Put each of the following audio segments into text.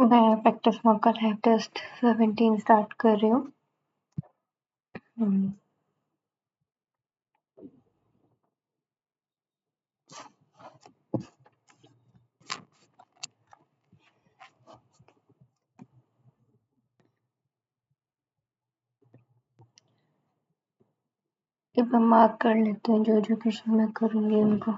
मैं practice mock का lab test 17 start कर रही हूँ। एक बार मार्क कर लेते हैं जो क्वेश्चन मैं करूँगी उनको।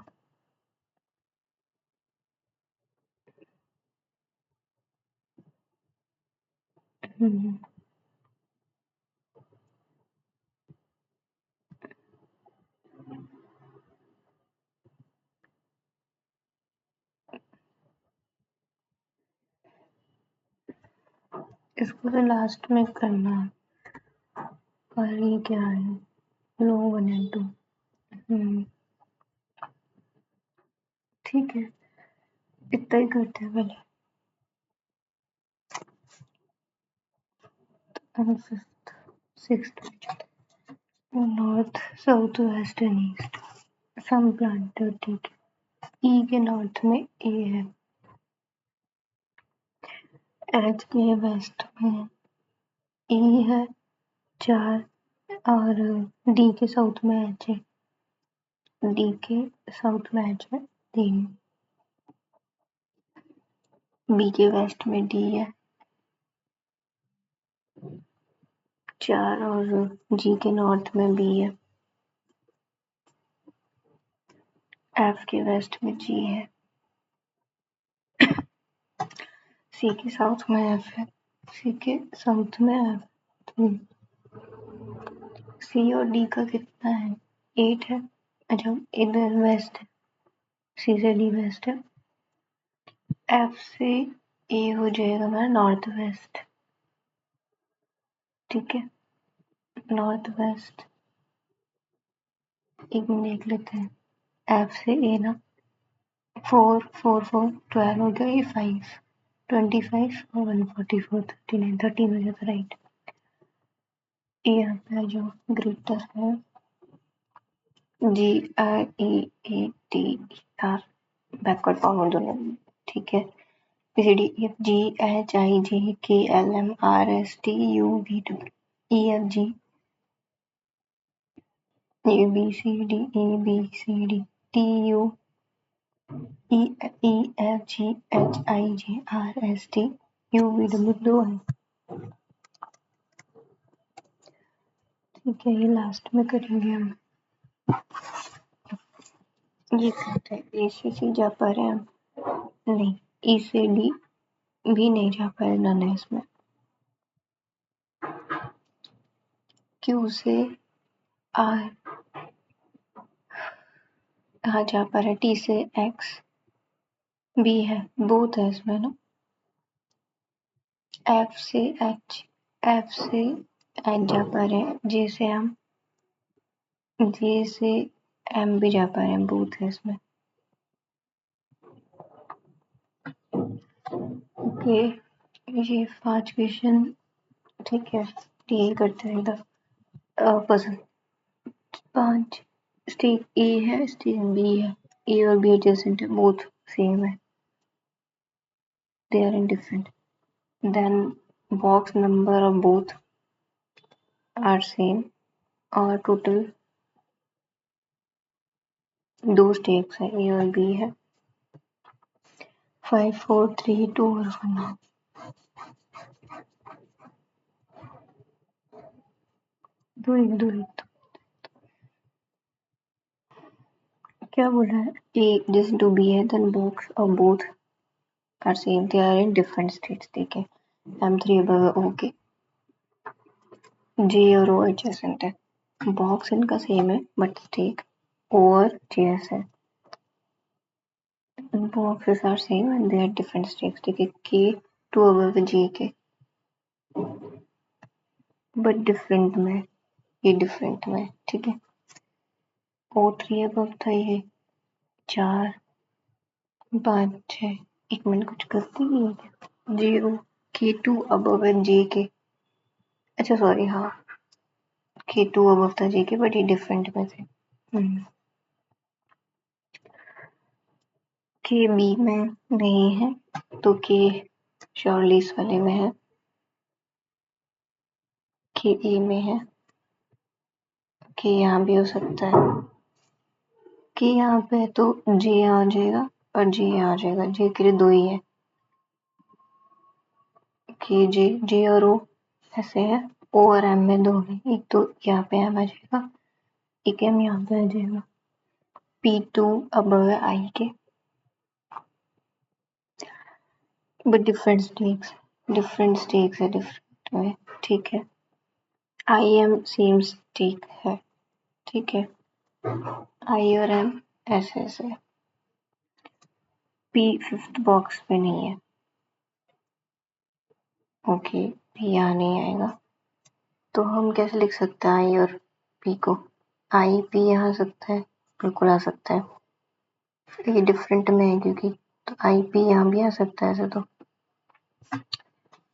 इसको तो लास्ट में करना है। और ये क्या है? No 1 and 2। ठीक है, इतना ही करते हैं पहले। और fifth sixth north south west and east some planter. ठीक है, ई के नॉर्थ में ए है, एच के वेस्ट में ई है 4 और डी के साउथ में एच है, डी के साउथ में एच है 3, बी के वेस्ट में डी है 4 और जी के नॉर्थ में बी है, एफ के वेस्ट में जी है, सी के साउथ में एफ है, सी के साउथ में एफ। सी और डी का कितना है? 8 है। अच्छा, इधर वेस्ट है, सी से डी वेस्ट है। एफ से ए हो जाएगा हमारा नॉर्थ वेस्ट। ठीक है, नॉर्थ वेस्ट एक मिनट देख लेते हैं। एफ से ए ना 4 4 4 12 हो गया, ये 5 25 और 144 39 13 हो जाता राइट। यहाँ पे जो ग्रेटर है GREATER बैकवर्ड फॉर्म दोनों। ठीक है, PCDEFGHIJKLMRSTUV EFG ABCDEBCDTUEFGHIJRSTUVW 2 है। ठीक है, ये लास्ट में करेंगे हम। ये कहते हैं ए से सी जा पा रहे हैं हम? नहीं, ई से डी भी नहीं जा पा रहे, नन है इसमें। क्यू से आर कहाँ जा पा रहे हैं? टी से एक्स बी है, बोथ है इसमें ना। एफ से एच जा पा रहे हैं, जे से एम भी जा पा रहे हैं, बोथ है इसमें। ओके, ये 5 क्वेश्चन। ठीक है, डील करते हैं इधर। पर्सन 5 स्टेट ए है, स्टेट बी है, ए और बी एडजेसेंट है, बोथ सेम है, they are in different. Then box number of both are same और टोटल 2 स्टेट्स है, ए और बी है। 5 4 3 2 और 1। दो एक क्या बोला है? ए जैसे टू बी है, देन बॉक्स और both are same, they are in different states. ठीक है, M3 अबव ओके। जे और ओ एडजेसेंट है, बॉक्स इनका सेम है बट स्टेट ओ और जेएस है। Boxes are same and they are different stakes. ठीक है, K2 above G के but different में, ये different में। ठीक है, O3 above था ये 4 5 6। एक मिनट कुछ करती नहीं है क्या? G K2 above है J के। अच्छा सॉरी, हाँ K2 above था J के बट ये different में थे। K B में नहीं है तो K श्योरली इस वाले में है, कि ए में है, कि यहाँ भी हो सकता है, कि यहाँ पे है तो जी यहाँ आ जाएगा और जी यहाँ आ जाएगा। जी के लिए दो ही है, कि जी और ओ ऐसे है। ओ और एम में दो है, एक तो यहाँ पे एम आ जाएगा, एक एम यहाँ पे आ जाएगा। P2 above है I के, बट डिफरेंट स्टेक्स है डिफरेंट में, ठीक है। आई एम सेम स्टेक है, ठीक है। आई और एम ऐसे ऐसे। पी फिफ्थ बॉक्स पे नहीं है, ओके। पी यहाँ नहीं आएगा, तो हम कैसे लिख सकते हैं आई और पी को? आई पी यहाँ आ सकता है, बिल्कुल आ सकता है। ये डिफरेंट में है क्योंकि, तो आई पी यहाँ भी आ सकता है ऐसे तो।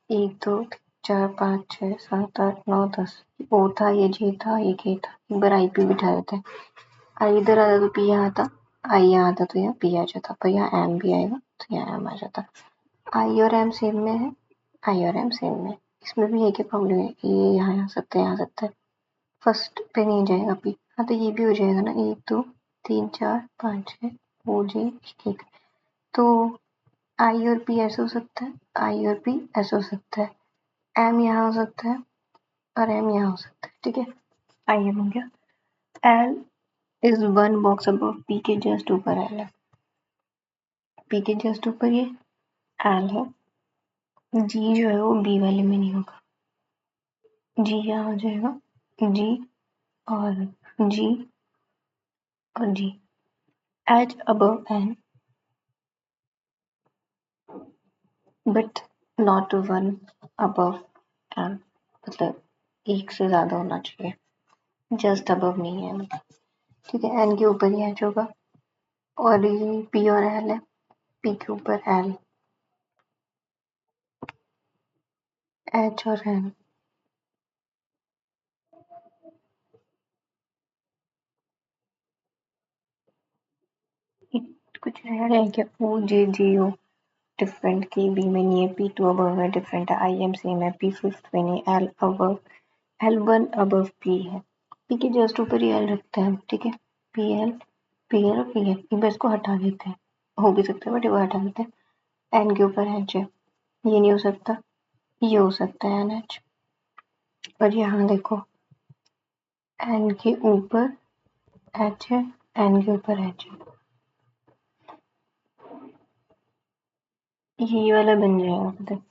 1 2 4 5 6 7 8 9 10। ओ था, ये जे था, ये के था। एक बार आई पी बिठा देते हैं। आई इधर आता तो पी यहाँ आता, आई यहाँ आता तो यहाँ पी आ जाता, पर यहाँ एम भी आएगा तो यहाँ एम आ जाता। आई और एम सेम में है, आई और एम सेम में। इसमें भी एक ही प्रॉब्लम है, ये यहाँ आ सकता है, यहाँ आ सकता है। फर्स्ट पे नहीं जाएगा पी, हाँ तो ये भी हो जाएगा ना। 1 2 3 4 5 6 ओ जे एक। तो आई और पी ऐसे हो सकता है, आई और पी ऐसे हो सकता है, एम यहाँ हो सकता है और एम यहाँ हो सकता है, ठीक है। आई एम हो गया। L is 1 box above P के जस्ट ऊपर एल है, पी के जस्ट ऊपर ये एल है। जी जो है वो बी वाले में नहीं होगा, जी यहाँ हो जाएगा, जी और जी और जी। H above N but not 1 above N, मतलब एक से ज्यादा होना चाहिए, जस्ट अबव नहीं है मतलब, ठीक है। एन के ऊपर ही एच होगा, और ये पी और एल है, पी के ऊपर एल, एच और एन। कुछ रह रहा है क्या? ओ जे जी ओ डिफरेंट, की बी में नहीं है, पी टू अबव है डिफरेंट है, आई एम सेम है, पी फिफ्थ में नहीं, L above, L one above P है, पी के जस्ट ऊपर ही एल रखते हैं, ठीक है। पी एल और पी एल, एक बार इसको हटा देते हैं, हो भी सकता है बट वो हटा देते हैं। एन के ऊपर एच है, ये नहीं हो सकता, ये हो सकता है एन एच। और यहाँ देखो, एन के ऊपर एच है, एन के ऊपर एच है, ये वाला बन जाएगा मतलब।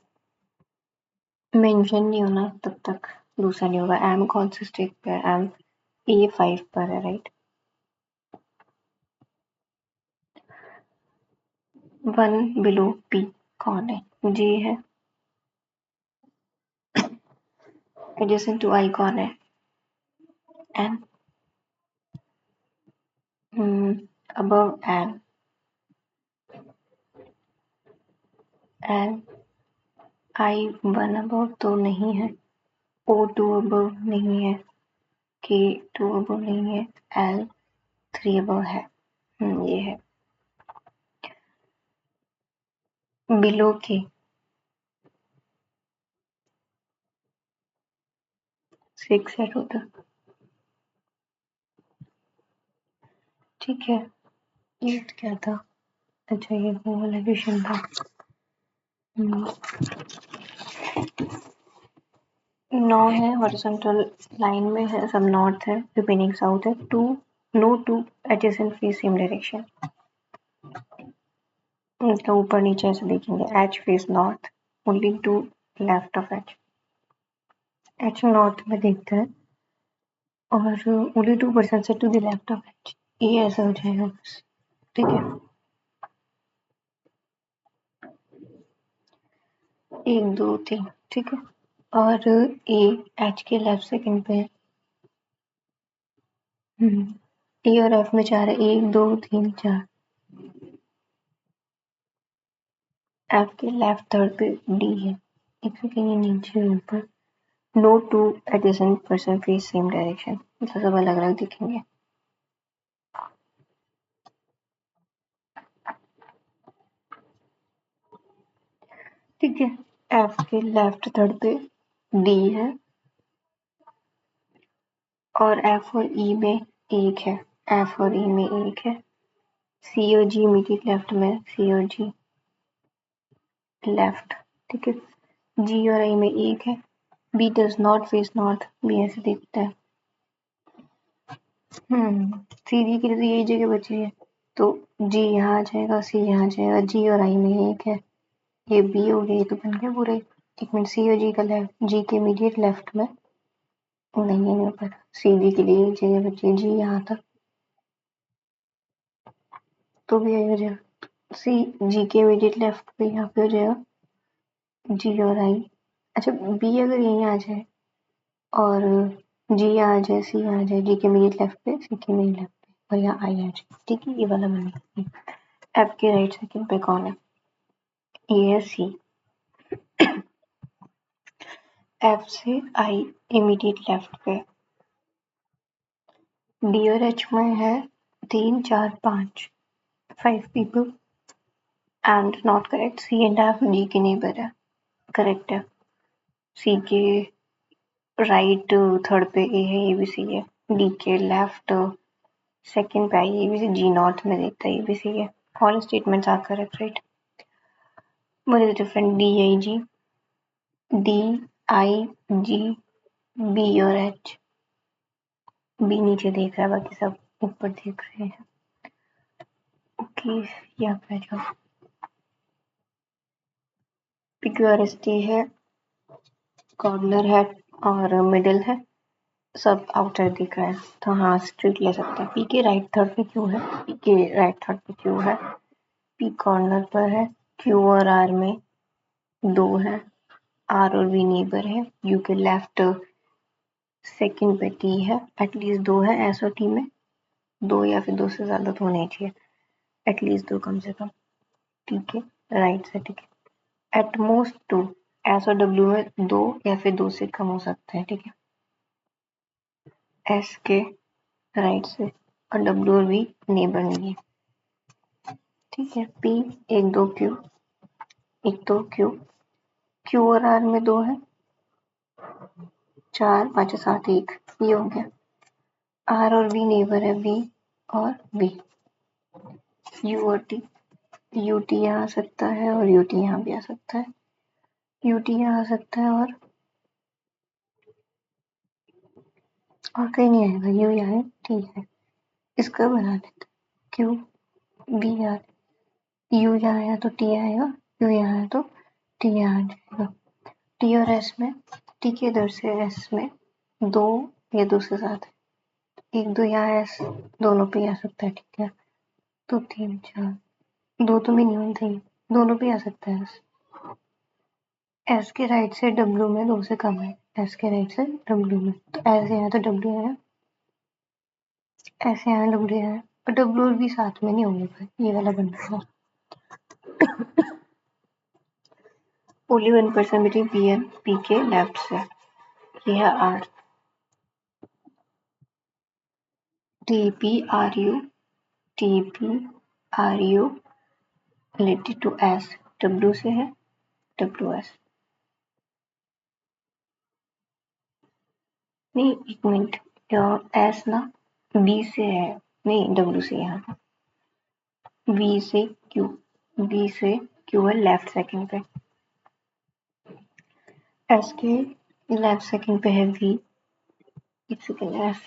मेंशन नहीं होना तब तक दूसरा नहीं होगा। एम कौन से स्टेक पे है? एम A5 पर है, राइट। 1 बिलो पी कौन है? जे है। एडजेसेंट टू आई कौन है? एन। अबव एन, एन आई 1 अबव तो नहीं है, O2 अबव नहीं है, K2 अबव नहीं है, L3 अबव है। ये है बिलो के 6 है टोटल, ठीक है। 8 क्या था? अच्छा ये वो वाला क्वेश्चन था। 9 है, हॉरिजॉन्टल लाइन में है, सब नॉर्थ है, रिमेनिंग साउथ है। 2 no 2 adjacent face same direction, तो ऊपर नीचे ऐसे देखेंगे। H face north, only to left of H, H north में देखते हैं, और ओनली 2% से to the left of H, ये ऐसा हो जाएगा बस, ठीक है। 1 2 3, ठीक है। और ए एच के लेफ्ट सेकंड पे है। ए और एफ में 4 है, 1 2 3 4। एफ के लेफ्ट थर्ड पे डी है, एक सेकंड, ये नीचे ऊपर। No two adjacent person face same direction, मतलब सब अलग अलग दिखेंगे। ठीक है। एफ के लेफ्ट थर्ड पे डी है और एफ और ई में एक है। एफ और ई में एक है। सी और जी इमीडिएट लेफ्ट में, सी और जी लेफ्ट। ठीक है। जी और आई में एक है। B does not face north, B ऐसे दिखता है। सी डी के लिए तो यही जगह बची है, तो जी यहाँ आ जाएगा, सी यहाँ आ जाएगा। जी और आई में एक है, ये बी हो गया, ये तो बन गया पूरे। एक मिनट, सी और जी का लेफ्ट, जी के इमीडिएट लेफ्ट में नहीं है ऊपर। सी डी के लिए एक जगह बची है, जी यहाँ तक तो भी आई हो जाएगा। सी जी के इमीडिएट लेफ्ट पे यहाँ पे हो जाएगा जी और आई। अच्छा, बी अगर यहीं आ जाए और जी यहाँ आ जाए, सी यहाँ आ जाए, जी के इमीडिएट लेफ्ट पे, सी के इमीडिएट लेफ्ट पे, और यहाँ आई आ जाए। ठीक है, ये वाला बन गया। एफ के राइट सेकंड पे कौन है? ये है सी। एफ से आई इमीडिएट लेफ्ट पे। डी और एच में है 3 4 5 5 people and not correct. C and F D के नेबर है, करेक्ट है। सी के राइट थर्ड पे ए है, ये भी सी है। डी के लेफ्ट सेकंड पे आई, ये भी जी नॉर्थ में देखता है, ये भी सी है। All statements are correct, right? What is the difference? D I G, D I G, B और H। B नीचे देख रहा है, बाकी सब ऊपर देख रहे हैं। ओके, यहाँ पे आ जाओ। PQRST है, कॉर्नर है और मिडिल है, सब आउटर दिख रहा है, तो हाँ स्ट्रेट ले सकते हैं। P के राइट थर्ड पे Q है, P के राइट थर्ड पे Q है, P कॉर्नर पर है, Q और R में 2 है, R और V नेबर है, U के लेफ्ट सेकंड पे T है, एटलीस्ट 2 है। S और T में 2 या फिर 2 से ज़्यादा तो होने चाहिए, एटलीस्ट 2 कम से कम। ठीक है, राइट से। ठीक है, एट मोस्ट 2। एस और डब्ल्यू में 2 या फिर 2 से कम हो सकते हैं। ठीक है, एस के राइट से और डब्ल्यू और वी नेबर नहीं है। ठीक है, पी 1 2 क्यू, 1 2 क्यू, क्यू और आर में 2 है, 4 5 7 1, ये हो गया। आर और वी नेबर है, वी और वी। यू और टी, यू टी यहाँ आ सकता है और यू टी यहाँ भी आ सकता है। यू टी यहाँ आ सकता है और कहीं नहीं आएगा, यू यहाँ है, टी है। इसका बना देते, क्यू बी आर, यू यहाँ आया तो टी आएगा, यू यहाँ आया तो टी यहाँ आ जाएगा। टी और एस में, टी के इधर से एस में 2 या 2 से ज़्यादा है, 1 2 यहाँ एस दोनों पे आ सकता है। ठीक है, तो 3 4, 2 तो मिनिमम थे, दोनों पे आ सकता है एस। एस के राइट से डब्ल्यू में 2 से कम है, एस के राइट से डब्ल्यू में, तो एस यहाँ तो डब्ल्यू है, ऐसे यहाँ डब्ल्यू है, और डब्ल्यू और भी साथ में नहीं होंगे, पर ये वाला बन रहा है। Only 1% between P and P के लेफ्ट से, ये है R. T P R U, T P R U related to S, W से है, डब्ल्यू एस। नहीं, एक मिनट, एस ना बी से है, नहीं डब्ल्यू से, यहाँ बी से क्यू, बी से क्यू है लेफ्ट सेकंड पे, एस के लेफ्ट सेकंड पे है वी, एक सेकंड, एस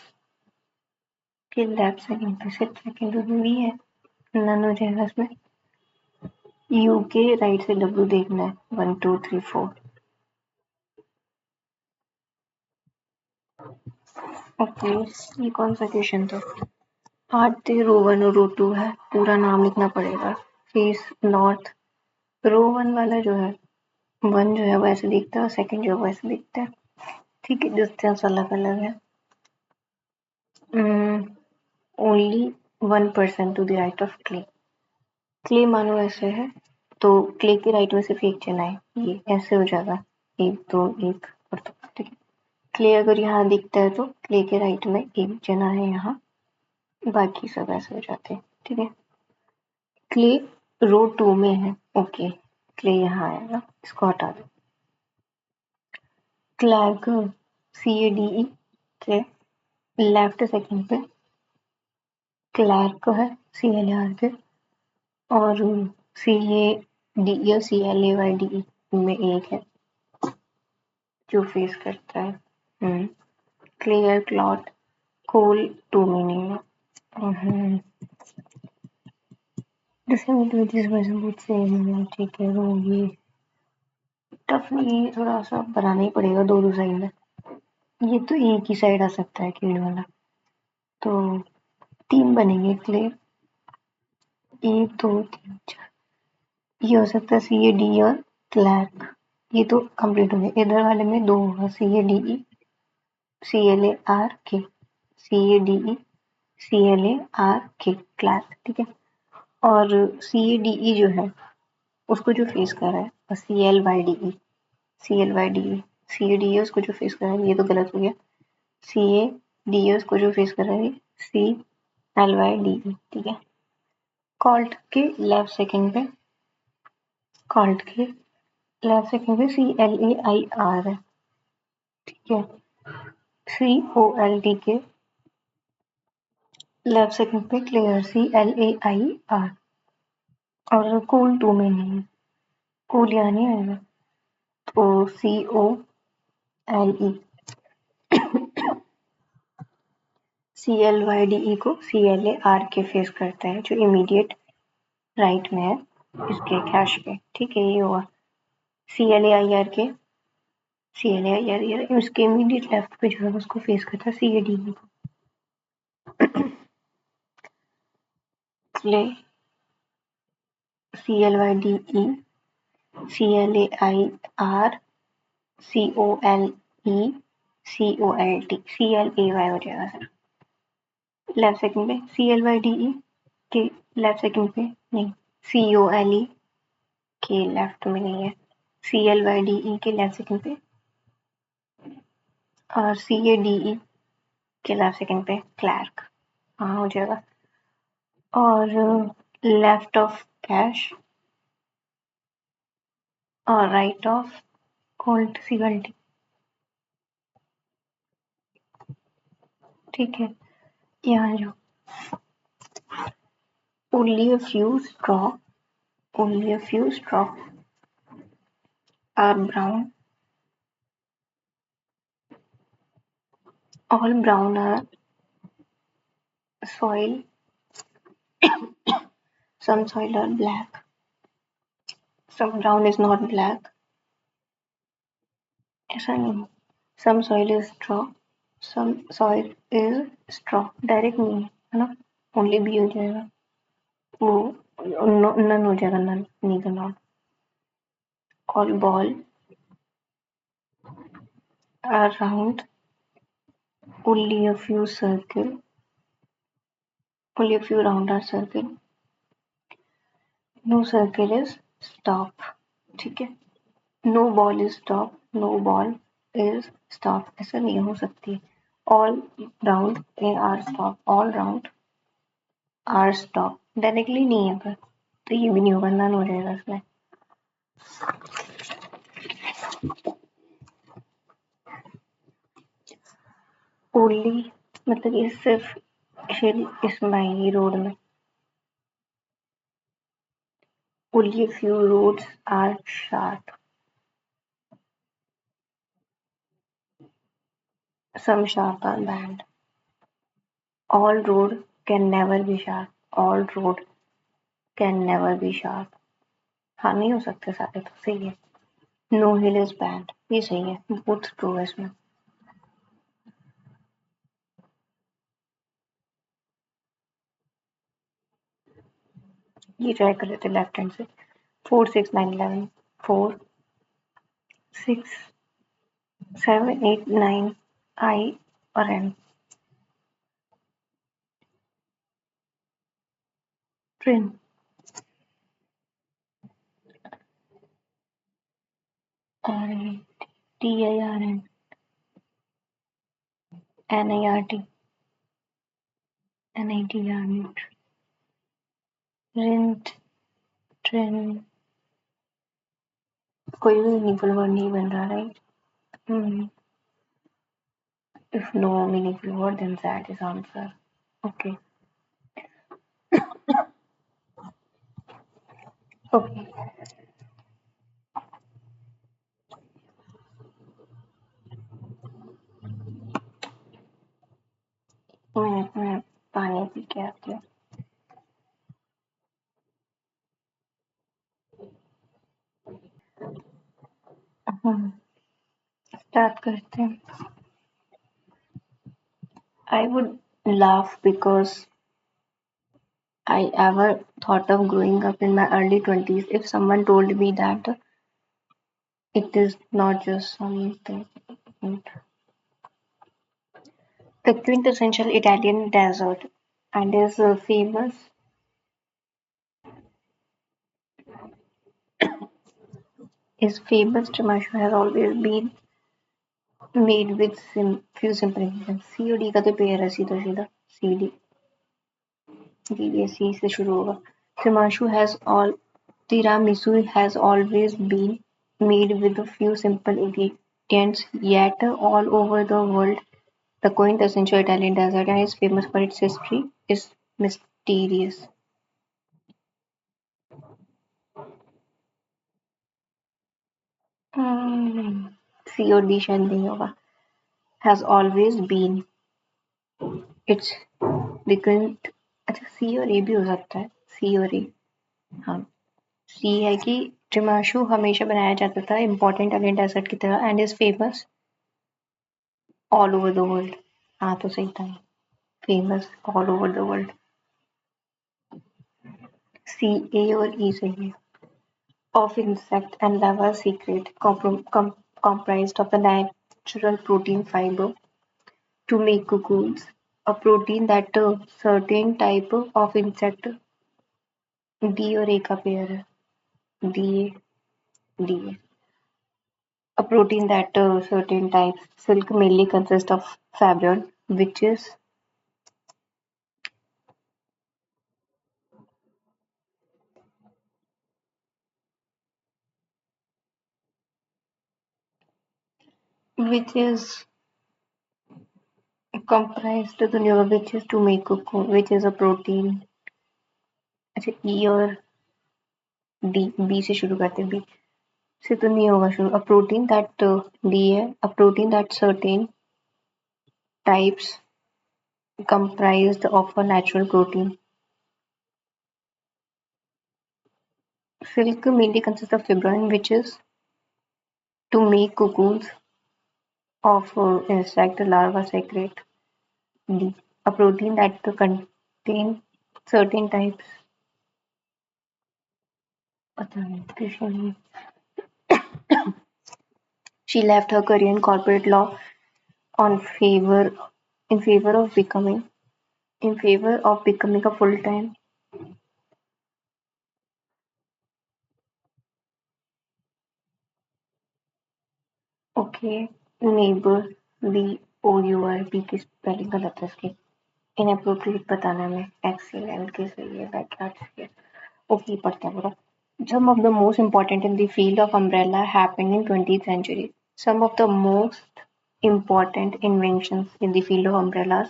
के लेफ्ट सेकंड पे सिर्फ सेकंड पे वी है, नन हो जाएगा इसमें। यू के राइट से डब्ल्यू देखना है, 1 2 3 4। ओके, ये कौन सा क्वेश्चन था? आठ रो 1 और रो 2 है, पूरा नाम लिखना पड़ेगा। फेस नॉर्थ, रो 1 वाला जो है, 1 जो है वो ऐसे दिखता है और सेकंड जो है वो ऐसे दिखता है। ठीक है, डिस्टेंस अलग अलग है। Only 1% to the right of clay. Clay मानो ऐसे है, तो क्ले के राइट में सिर्फ एक जना है, ये ऐसे हो जाएगा, 1 2 1 और 2। ठीक है, क्ले अगर यहाँ दिखता है तो क्ले के राइट में एक जना है यहाँ, बाकी सब ऐसे हो जाते हैं। ठीक है, क्ले रो 2 में है, ओके, इसलिए यहाँ आएगा, इसको हटा दो। क्लैर्क CADE के लेफ्ट सेकंड पे क्लैर्क है CLAR के, और CADE और CLAYDE में एक है जो फेस करता है। क्लियर, क्लॉट, कोल 2 मीनिंग है। डिसएबिलिटीज बहुत सेम है, ठीक है। वो ये टफ नहीं, थोड़ा सा बनाना ही पड़ेगा दोनों साइड में। ये तो एक ही साइड आ सकता है कीड वाला, तो 3 बनेंगे क्लियर, 1 2 3 4। ये हो सकता है CAD और क्लैर्क, ये तो कंप्लीट हो गया। इधर वाले में 2 होगा, CADE CLARK, CADE CLARK Clark, ठीक है। और CADE जो है उसको जो फेस कर रहा है, और CADE उसको जो फेस कर रहा है, ये तो गलत हो गया। CADE उसको जो फेस कर रहा है CLYDE, ठीक है। कॉल्ट के लेफ्ट सेकंड पे CLAIR है, ठीक है। COLT के लेफ्ट सेकंड पे क्लियर CLAIR, और कूल 2 में नहीं है, कूल यहाँ नहीं आएगा, तो COLE। CLYDE को CLAR के फेस करता है, जो इमीडिएट राइट में है इसके कैश पे, ठीक है। ये हुआ CLAIR के उसके इमीडिएट लेफ्ट पे जो है उसको फेस करता है CADE को। CLYDE CLAIR COLE COLT CLAY हो जाएगा सर। लेफ्ट सेकंड पे CLYDE के लेफ्ट सेकंड पे नहीं, COLE के लेफ्ट में नहीं है, CLYDE के लेफ्ट सेकंड पे, और CADE के लेफ्ट सेकंड पे क्लैर्क, हाँ हो जाएगा। और लेफ्ट ऑफ कैश और राइट ऑफ कोल्ट CLT, ठीक है। यहाँ जो only a few straw are brown, all brown are soil, some soil are black, some brown is not black, ऐसा नहीं, some soil is straw direct नहीं है ना, ओनली बी हो जाएगा, वो नन हो जाएगा, none neither not. all ball are round, only a few round are circle, no circle is stop, ठीक है। no ball is stop ऐसा नहीं हो सकती। all round are stop, all round are stop directly नहीं है पर, तो ये भी नहीं होगा, नन हो जाएगा इसमें। ओनली मतलब ये सिर्फ इसमें आएगी रोड में। only a few roads are sharp, some sharp are bad, all road can never be sharp, हाँ नहीं हो सकते सारे, तो सही है। नो हिल इज बैड, ये सही है, बोथ ट्रू है इसमें। ये ट्राई कर लेते लेफ्ट हैंड से। 4 6 9 11 4 6 7 8 9 आई और N. Train, TIRN NIRT NITR, rent, train, कोई भी मीनिंगफुल वर्ड नहीं बन रहा, right? If no meaningful word, then that is answer. Okay. Okay. मैं पानी पी के आती हूँ। स्टार्ट करते हैं. I would laugh because I ever thought of growing up in my early 20s if someone told me that it is not just something. The quintessential Italian dessert and is famous Tamasha has always been made with few simple ingredients. C और D का तो pair है सीधा सीधा. C D D ये C से शुरू होगा. Timashu has all Tiramisu has always been made with a few simple ingredients, yet all over the world, the quintessential Italian dessert and is famous for its history is mysterious. C और D शायद नहीं होगा. Has always been. It's recurrent. अच्छा C और A भी हो सकता है. C और A. हाँ. C है कि Timashu हमेशा बनाया जाता था इम्पोर्टेंट इटालियन डेजर्ट की तरह and is famous all over the world. हाँ तो सही था. Famous all over the world. C A और ई सही है. Of insect and larva secrete comprised of the natural protein fiber to make cocoons, a protein that a certain type of insect D और ए का pair है. D D A protein that certain types silk mainly consist of fibril, which is comprised to the which is to make cocoon, which is a protein. अच्छा ई और D B से शुरू करते हैं. B से तो नहीं होगा शुरू. A protein that डी है. A protein that certain types comprised of a natural protein. Silk mainly consists of fibrin, which is to make cocoons of insect larva secrete. D. A protein that contain certain types. पता नहीं किसी ने. She left her career in corporate law on favor in favor of becoming a full-time. Okay. Neighbor B O U R B की spelling गलत है इसकी. Inappropriate बताने में. Excellent की सही है. Backyard सही है. Okay, पढ़ते हैं पूरा. Some of the most important in the field of umbrella happened in 20th century. Some of the most important inventions in the field of umbrellas.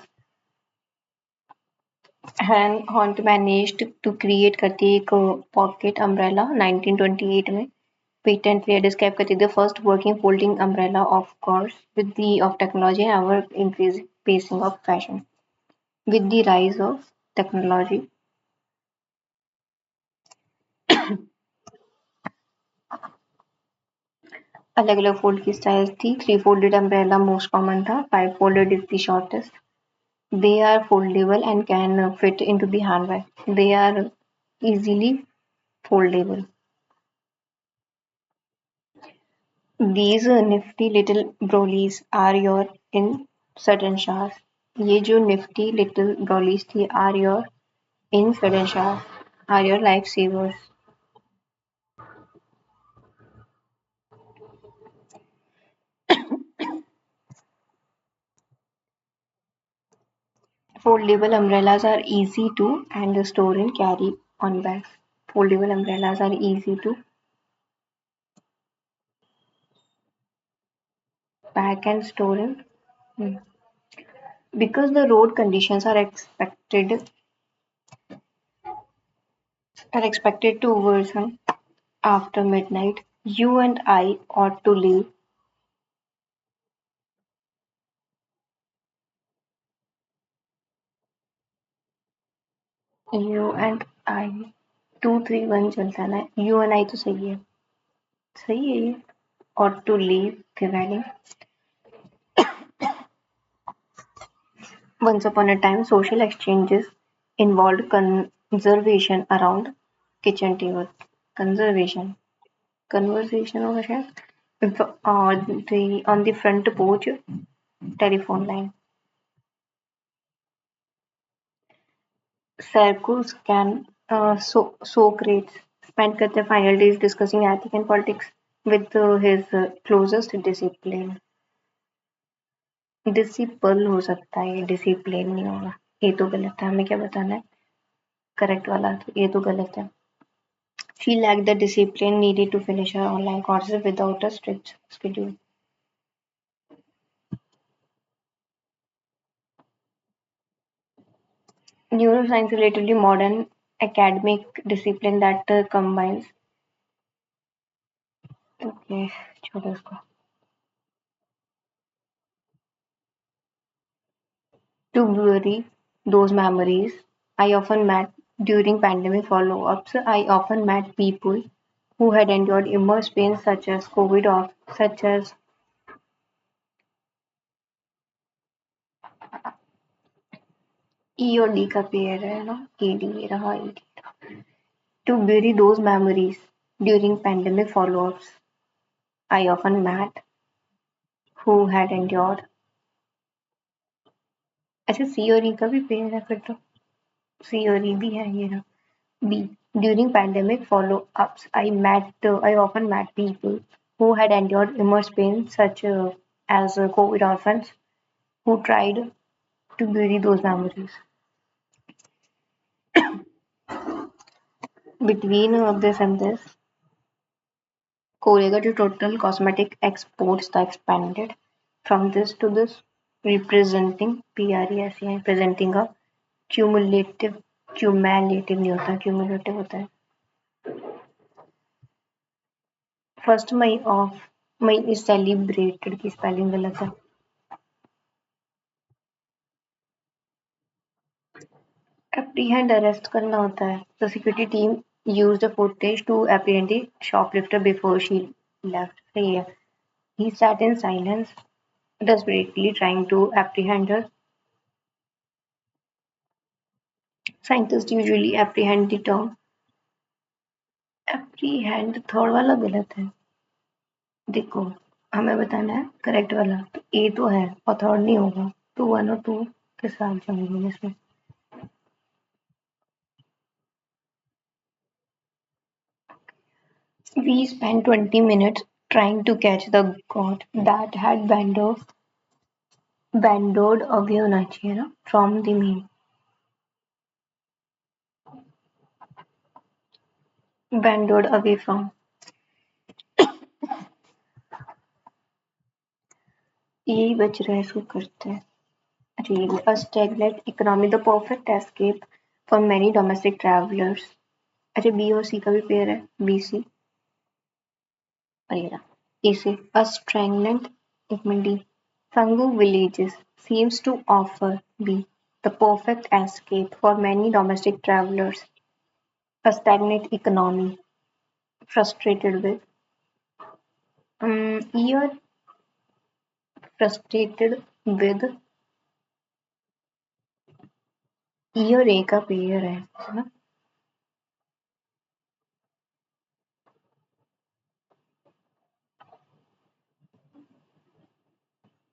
Hans Haupt managed to create करती है एक pocket umbrella 1928 में. Patent लिया describe करती है the first working folding umbrella of course with the of technology and our increase pacing of fashion with the rise of technology. अलग अलग fold की स्टाइल थी. 3 फोल्डेड अम्ब्रेला मोस्ट कॉमन था. 5 folded is the shortest. They are foldable and can fit into the handbag. They are easily foldable. These nifty little brolies are your in sudden showers. ये जो nifty little brolies थी are your in sudden showers, are your lifesavers. Foldable umbrellas are easy to and store and carry on bags. Foldable umbrellas are easy to Pack and store in. Hmm. Because the road conditions are expected to worsen after midnight, you and I ought to leave. You and I 2 3 1 चलता है ना. You and I तो सही है. सही है ये. Ought to leave dividing. Once upon a time, social exchanges involved conservation around kitchen table. Conservation. Conversation होगा शायद. On the front porch, telephone line. Syracuse can Socrates spent the final days discussing ethics and politics with his closest discipline. Disciple हो सकता है ये discipline नहीं होगा ये तो गलत है हमें क्या बताना है करेक्ट वाला तो ये तो गलत है she lacked the discipline needed to finish her online courses without a strict schedule neuroscience is relatively modern academic discipline that combines okay छोड़ो इसको to bury those memories I often met during pandemic follow-ups I often met people who had endured immense pain such as covid or such as E और D का pair है ना ED रहा ED to bury those memories during pandemic follow-ups I often met who had endured अच्छा सी और ई का भी pair है फिर तो सी और ई भी है ये रहा B during pandemic follow-ups I often met people who had endured immense pain such as COVID orphans who tried to bury those memories between this and this Korea to total cosmetic exports the expanded from this to this representing PRES presenting a cumulative cumulative नहीं होता cumulative होता है first May of May is celebrated की spelling गलत है apprehend arrest करना होता है the security team used the footage to apprehend the shoplifter before she left सही है he sat in silence desperately trying to apprehend her scientists usually apprehend the term apprehend third वाला गलत है देखो हमें बताना है करेक्ट वाला तो ए तो है और थर्ड नहीं होगा तो वन और टू के साथ जाएंगे इसमें We spent 20 minutes trying to catch the goat that had wandered away होना चाहिए ना from the main wandered away from यही बच रहा है इसको करते हैं Real a stagnant economy the perfect escape for many domestic travelers अच्छा बी और सी का भी पेयर है बी सी और ये रहा ए से a stagnant एक minute D Sangu villages seems to offer B the perfect escape for many domestic travelers a stagnant economy frustrated with year frustrated with year A का पेयर है ना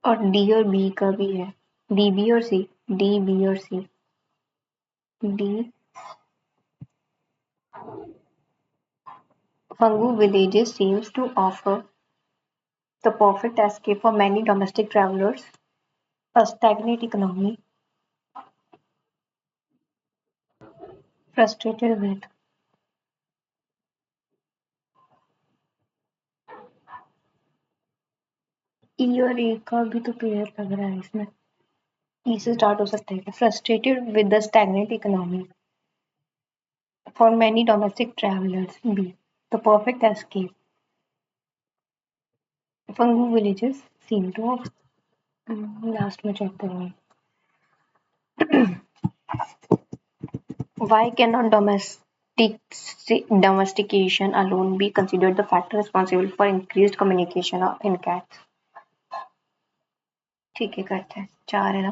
और डी और बी का भी है डी बी और सी डी बी और C D Fangu villages seems to offer the perfect escape for many domestic travelers a stagnant economy frustrated with ई और ए का भी तो पेयर लग रहा है इसमें। ई से स्टार्ट हो सकता है। Frustrated with the stagnant economy for many domestic travellers. Be the perfect escape. फंगू villages seem to off. Last में चेक करूंगी। Why cannot domestication alone be considered the factor responsible for increased communication in cats? ठीक है, करते हैं। 4 है ना।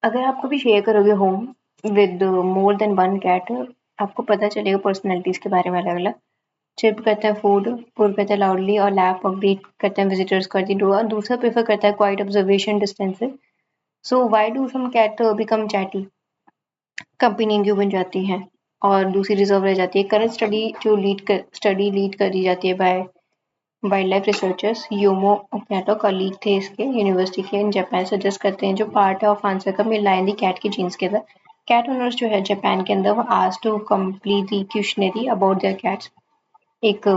अगर आप कभी शेयर करोगे home with more than one cat, आपको पता चलेगा पर्सनैलिटीज के बारे में अलग अलग। चिप करते हैं फूड, पुर करते हैं लाउडली, और लैप अपडेट करते हैं विजिटर्स कर दी डोर। दूसरा प्रेफर करता है quiet observation distances. So why do some cat become chatty? Company क्यों बन जाती हैं और दूसरी रिजर्व रह जाती है। करंट स्टडी लीड करी जाती है बाय वाइल्ड लाइफ रिसर्चर्स। यूमो ओकेटो कलीग थे इसके यूनिवर्सिटी के इन जापान। सजेस्ट करते हैं जो पार्ट है ऑफ आंसर का मिल दी कैट की जीन्स के अंदर। कैट ओनर्स जो है जापान के अंदर, वो आज to complete the questionnaire about their cats. एक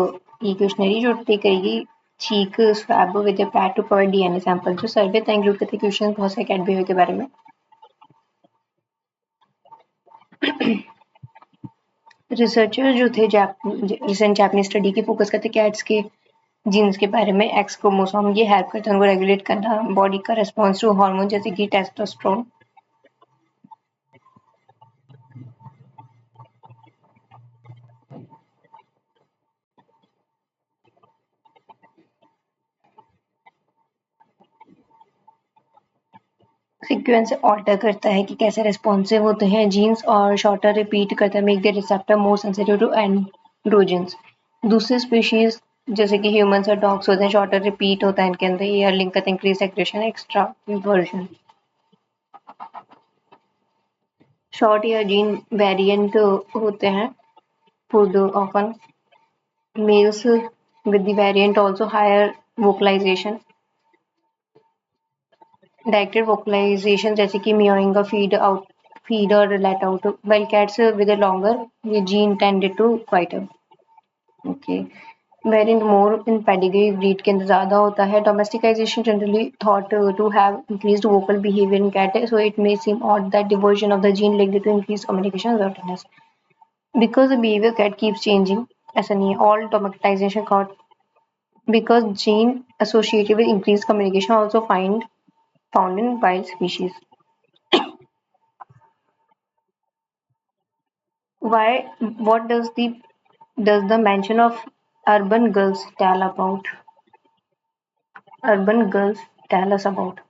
ये क्वेश्चनरी जो टेक करेगी cheek swab with a pat to provide DNA sample. जो सर्वे था इंक्लूड करते क्वेश्चन बहुत सारे कैट बिहेवियर के बारे में। रिसर्चर जो थे रिसेंट जापानीज स्टडी की फोकस करते कैट्स के जीन्स के बारे में। एक्स क्रोमोसोम ये हेल्प करता है उनको रेगुलेट करना बॉडी का रिस्पॉन्स टू हार्मोन जैसे कि टेस्टोस्टेरोन। सीक्वेंस ऑल्टर करता है कि कैसे रिस्पॉन्सिव होते हैं जीन्स, और शॉर्टर रिपीट करता है make the receptor more sensitive to androgens. दूसरे स्पीशीज जैसे कि ह्यूमंस और डॉग्स होते हैं, शॉर्टर रिपीट होता है इनके अंदर। ये लिंक करते हैं increase aggression extra version. Short या जीन वेरिएंट होते हैं खुद often males with the variant also higher vocalization, directed vocalization जैसे कि meowing or feed or let out, while cats with a longer ये gene tended to quieter. Okay. Variant more in pedigree breed के अंदर ज़्यादा होता है। Domestication generally thought to have increased vocal behavior in cat, so it may seem odd that the version of the gene linked to increased communication and alertness. Because the behavior cat keeps changing, ऐसा नहीं है all domestication cat, because gene associated with increased communication also found in wild species. Why? What does the mention of urban girls tell about? Urban girls tell us about.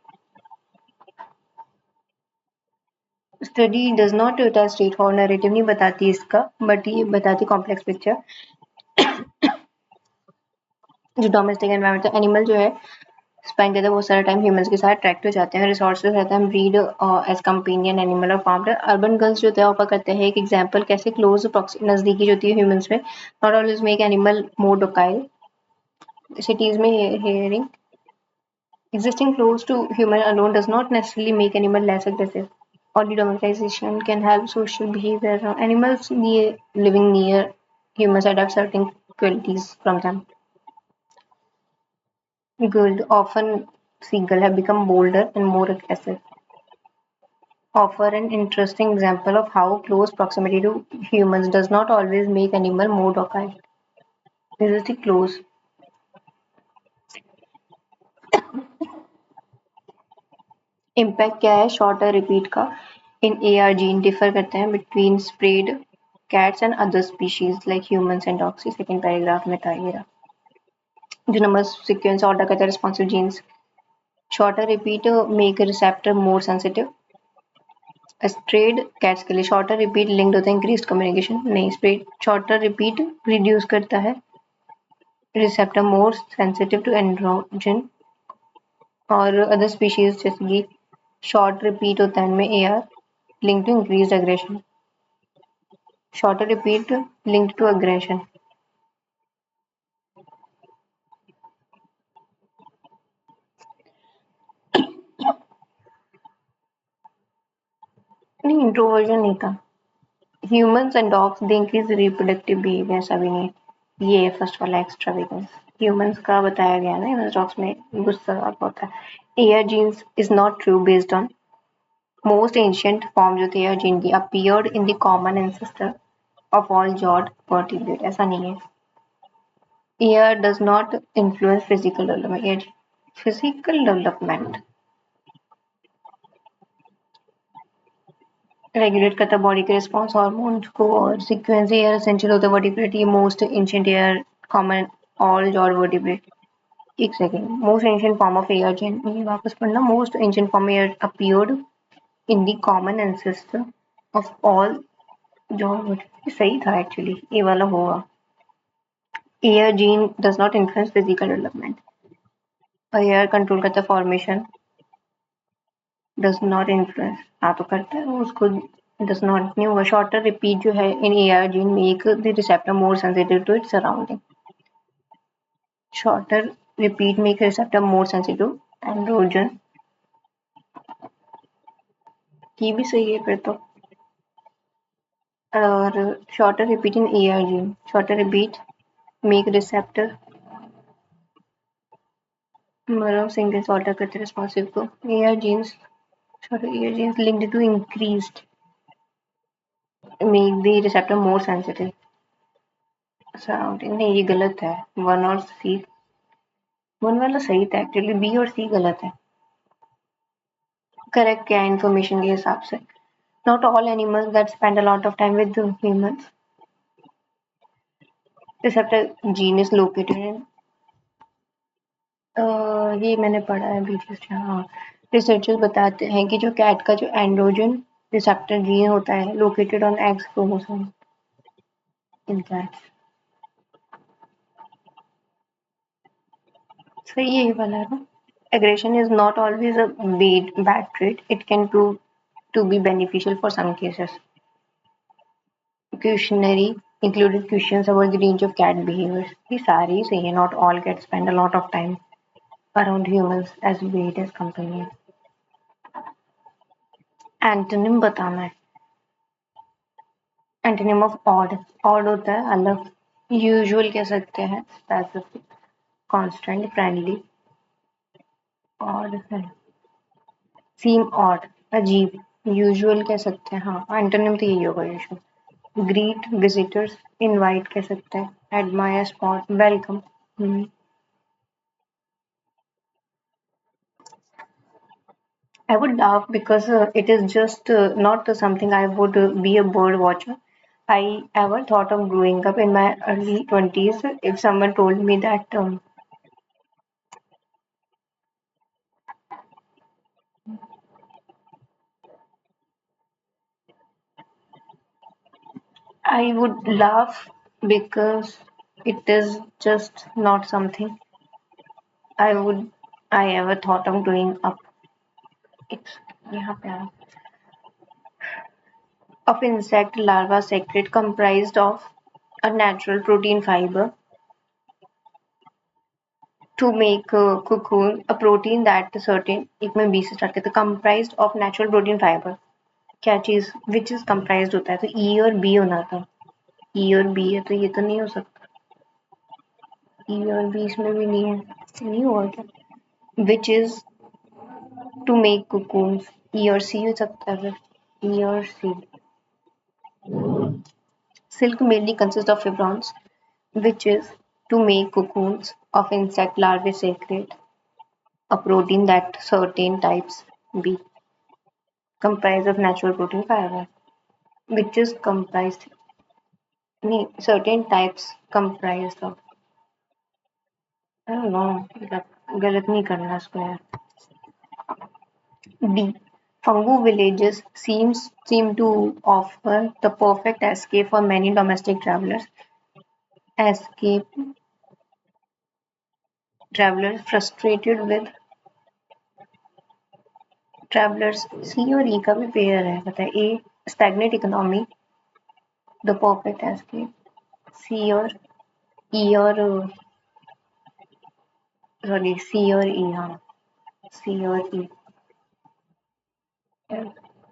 Study does not tell straightforward narrative, नहीं बताती इसका, but ये बताती complex picture. जो domestic environment animal जो है spend करते हैं बहुत सारा टाइम ह्यूमंस के साथ, अट्रैक्ट हो जाते हैं, रिसोर्सेज रहता है, ब्रीड एज कंपेनियन एनिमल और फार्मर। अर्बन गर्ल्स जो होते हैं ऑफर करते हैं एक एग्जांपल कैसे क्लोज नजदीकी जो होती है ह्यूमंस में, not always make animal more docile. Cities में hearing existing close to human alone does not necessarily make animal less aggressive. Early domestication can help social behavior. Animals living near humans adapt certain qualities from them. Good. Often seagull have become bolder and more aggressive. Offer an interesting example of how close proximity to humans does not always make animal more docile. This is the close. Impact क्या है shorter repeat का इन AR gene differ करते हैं between spread cats and other species like humans and dogs. Second paragraph में था ये रहा। जो नंबर सीक्वेंस ऑर्डर करता है responsive genes. Shorter repeat make receptor more sensitive. Spread cats के लिए शॉर्टर रिपीट लिंक्ड होता है इंक्रीज कम्युनिकेशन। नहीं, स्प्रेड शॉर्टर रिपीट रिड्यूस करता है receptor more sensitive to androgen. और अदर स्पीशीज जैसे कि शॉर्ट रिपीट होता है इनमें AR linked to increased aggression. Shorter repeat linked to aggression. नहीं, इंट्रोवर्जन नहीं था। Humans and dogs they increase reproductive behaviour, ऐसा भी नहीं है। ये फर्स्ट वाला एक्स्ट्रा वीकनेस। ह्यूमंस का बताया गया ना ह्यूमन स्टॉक्स में गुस्सा होता है। Air genes is not true based on most ancient form जो थे एयर जीन की appeared in the common ancestor of all jawed vertebrate, ऐसा नहीं है। Air does not influence physical development, physical development regulate करता है बॉडी के response hormones को और सीक्वेंस एयर एसेंशियल होता है वर्टिब्रेट, ये most ancient air common all jawed vertebrate. एक second, most ancient form of air gene, ये वापस पढ़ना, most ancient form air appeared in the common ancestor of all jawed vertebrate, सही था actually, ये वाला होगा। Air gene does not influence physical development, air control करता है फॉर्मेशन, डज नॉट इन्फ्लुएंस, हाँ तो करता है वो, उसको डज नॉट नहीं होगा। शॉर्टर रिपीट जो है in AR gene make the receptor more sensitive to its surrounding, shorter repeat make receptor more sensitive androgen, ये भी सही है फिर तो। और shorter repeat in AR gene, shorter repeat make receptor मतलब सिंगल शॉर्टर करते रिस्पॉन्सिव को, AR genes shorter AR genes linked to increased make the receptor more sensitive surrounding, नहीं ये गलत है, वन और सी, वन वाला सही था एक्चुअली, बी और सी गलत है। करेक्ट क्या है इन्फॉर्मेशन के हिसाब से, not all animals that spend a lot of time with humans, receptor gene is located in, ये मैंने पढ़ा है अभी जस्ट, हाँ। रिसर्चर्स बताते हैं कि जो कैट का जो एंड्रोजन रिसेप्टर जीन होता है located on x chromosome in cats, सही है ये वाला है ना। Aggression is not always a bad trait. It can prove to be beneficial for some cases. Questionnaire included questions about the range of cat behaviors. ये सारे ही सही है. Not all cats spend a lot of time around humans as bait as companions. Antonym बताना है. Antonym of odd. Odd होता है अलग. Usual कह सकते हैं. Specific. Constant. Friendly. Odd है. Seem odd. अजीब. Usual कह सकते हैं. हाँ. Antonym तो यही होगा usual. Greet visitors, invite कह सकते हैं, admire, spot, welcome. I would laugh because it is just not something I would be a bird watcher. I ever thought of growing up in my early 20s if someone told me that I would laugh because it is just not something I would I ever thought of growing up. It's यहाँ पे आया. Of insect larva secrete comprised of a natural protein fiber to make cocoon, a protein that certain एक में B से start करते comprised of natural protein fiber, क्या चीज which is comprised होता है, तो ई और बी होना था, ई और बी है तो ये तो नहीं हो सकता, ई और बी इसमें भी नहीं है, नहीं हुआ क्या, which is to make cocoons, ई और सी हो सकता है फिर, ई और सी. Silk mainly consists of fibrons, which is to make cocoons of insect larvae secrete, a protein that certain types B comprise of natural protein fiber, which is comprised नहीं certain types comprised of, I don't know, गलत नहीं करना इसको यार. D. Fungu villages seem to offer the perfect escape for many domestic travelers. Escape travelers frustrated with travelers. C और E का भी pair है, पता है. A. Stagnant economy, the perfect escape. C और E और सॉरी C और E, हाँ C और E.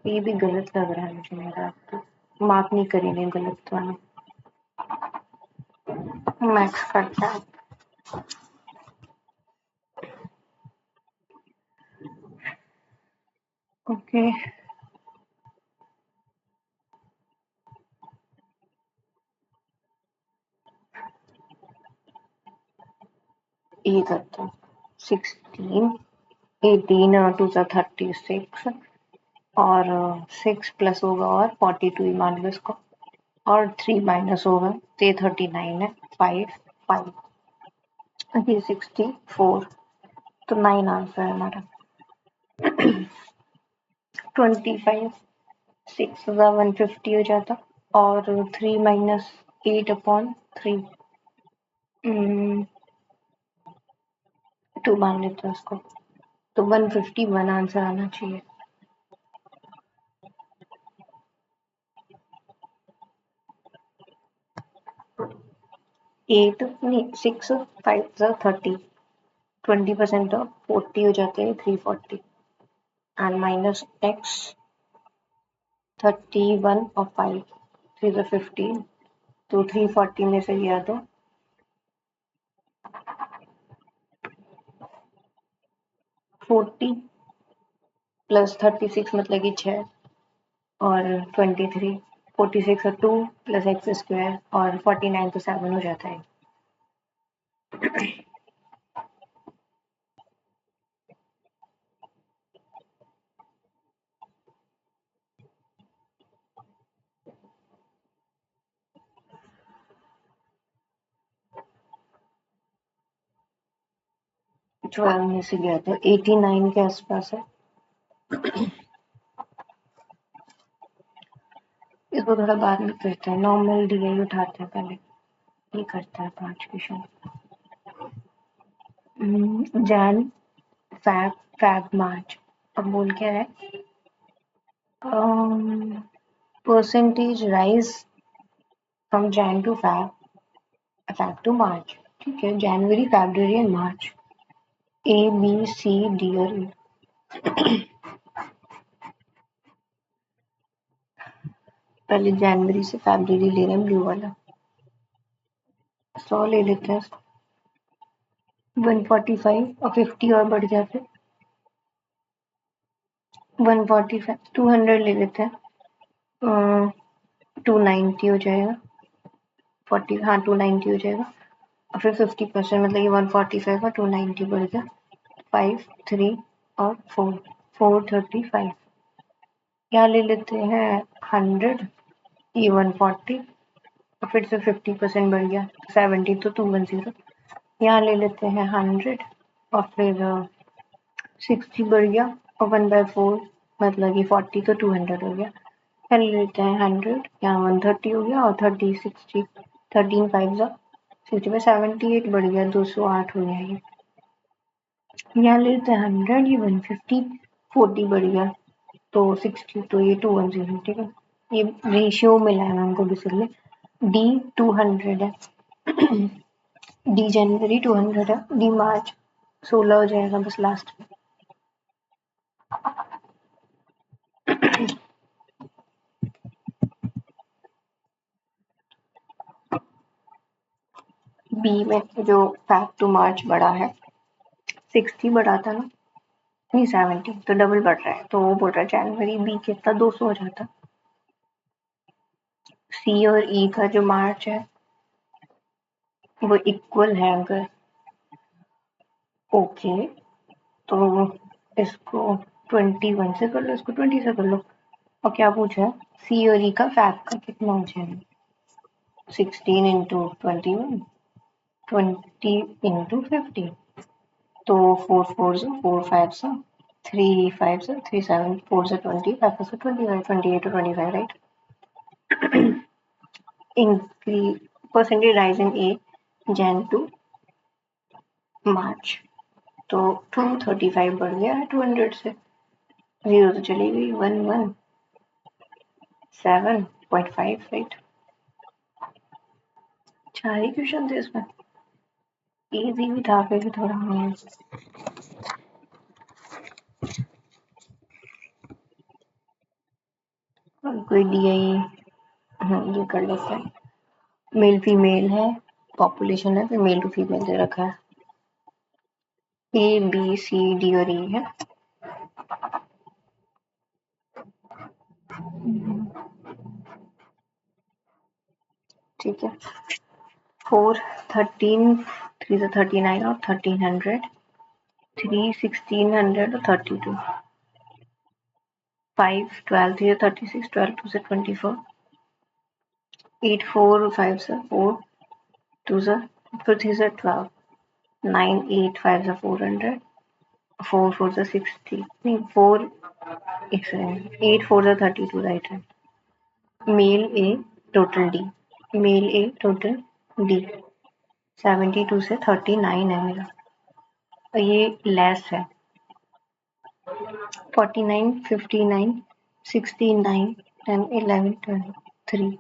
ये भी गलत लग रहा है मुझे, मेरा तो मार्क नहीं करेंगे गलत वाला. मैक्स करता है. ओके ये करते हैं 16 18 टू 36 और 6 प्लस होगा और 42 ही मान लो इसको और 3 माइनस होगा तो ये 39 है 5 5 ये 64 तो 9 आंसर है हमारा 25 6 150 हो जाता और 3 माइनस 8/3 2 मान लेते हैं इसको तो 151 आंसर आना चाहिए 8 नहीं 6 5 30 20% ऑफ 40 हो जाते हैं 340 एंड माइनस x 31 और 5 3 15 तो 340 में से गया तो 40 प्लस 36 मतलब कि 6 और 23 46 और 2 प्लस एक्स स्क्वायर और 49 तो 7 हो जाता है 12 में से गया तो 89 के आसपास है इसको थोड़ा बाद में करते हैं नॉर्मल डीआई उठाते हैं पहले ये करता है 5 question Jan Feb Feb March अब बोल क्या है percentage rise from Jan to Feb to March ठीक है जनवरी फरवरी and March A B C D और ई पहले जनवरी से फरवरी ले रहे हैं ब्लू वाला 100 ले लेते हैं 145 और 50 और बढ़ गया फिर 145 200 ले लेते हैं 290 हो जाएगा 40 हाँ 290 हो जाएगा और फिर 50% मतलब ये 145 और 290 बढ़ गया 5 3 और 4 435 यहाँ ले लेते हैं 100 ये 140 और फिर से 50% बढ़ गया 70 तो 210 यहाँ ले लेते हैं 100 और फिर 60 बढ़ गया और 1/4 मतलब कि 40 तो 200 हो गया फिर ले लेते हैं 100 यहाँ 130 हो गया और 30 60 13 5 60 में 78 बढ़ गया 208 हो गया ये यहाँ ले लेते हैं 100 ये 150 40 बढ़ गया तो 60 तो ये 210 ठीक है ये रेशियो मिला है हमको बेसिकली डी 200 है डी जनवरी 200 है डी मार्च 16 हो जाएगा बस लास्ट में बी में जो फैब टू मार्च बढ़ा है 60 बढ़ा था ना नहीं 70 तो डबल बढ़ रहा है तो वो बोल रहा है जनवरी बी कितना 200 हो जाता सी और ई का जो मार्च है वो इक्वल है अगर ओके तो इसको 21 से कर लो इसको 20 से कर लो और क्या पूछा है सी और ई का फैब का कितना हो जाएगा 16 इंटू 21 20 इंटू 50 तो 4 4 से 4 5 से 3 5 से 3 7 4 से 20 5 से 25 28 to 25 right increase percentage rise in A Jan to March तो 235 बढ़ गया है 200 से 0 तो चली गई 117.5 राइट 4 ही क्वेश्चन थे इसमें इजी भी था फिर भी थोड़ा हाँ कोई डीआई ये कर लेते हैं मेल फीमेल है पॉपुलेशन है फिर मेल टू फीमेल दे रखा है ए बी सी डी और ई है। ठीक है। 4 13 3 से 39 और 1300 3 1600 और 32 5 12 3 से 36 12 2 से 24 8 4 5 से 4 2 से 3 से 12 9 8 5 से 400 4 4 से 60 नहीं 4 एक सेकंड 8 4 से 32 राइट है। मेल ए टोटल डी मेल ए टोटल डी 72 से 39 है मेरा और ये लेस है 49 59 69 10 11 12 3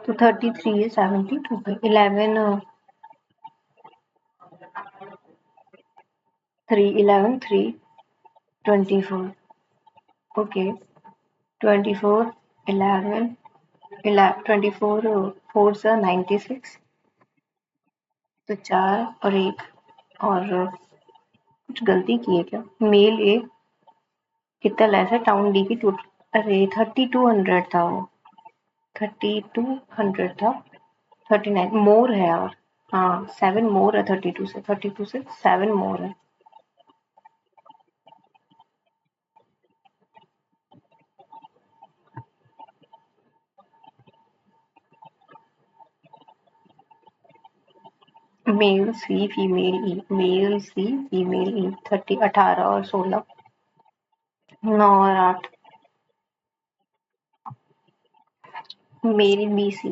तो 33 है 72 पे 11 3 11 3 24 ओके 24 11 24 4 से 96 तो 4 और 1 और कुछ गलती की है क्या मेल ए कितना लेस है टाउन डी की टोटल अरे 3200 था वो 3200 था 39 मोर है और हाँ 7 मोर है 32 से 7 मोर है। मेल सी फीमेल ई मेल सी फीमेल ई 18 और 16 9 और 8 मेल बी सी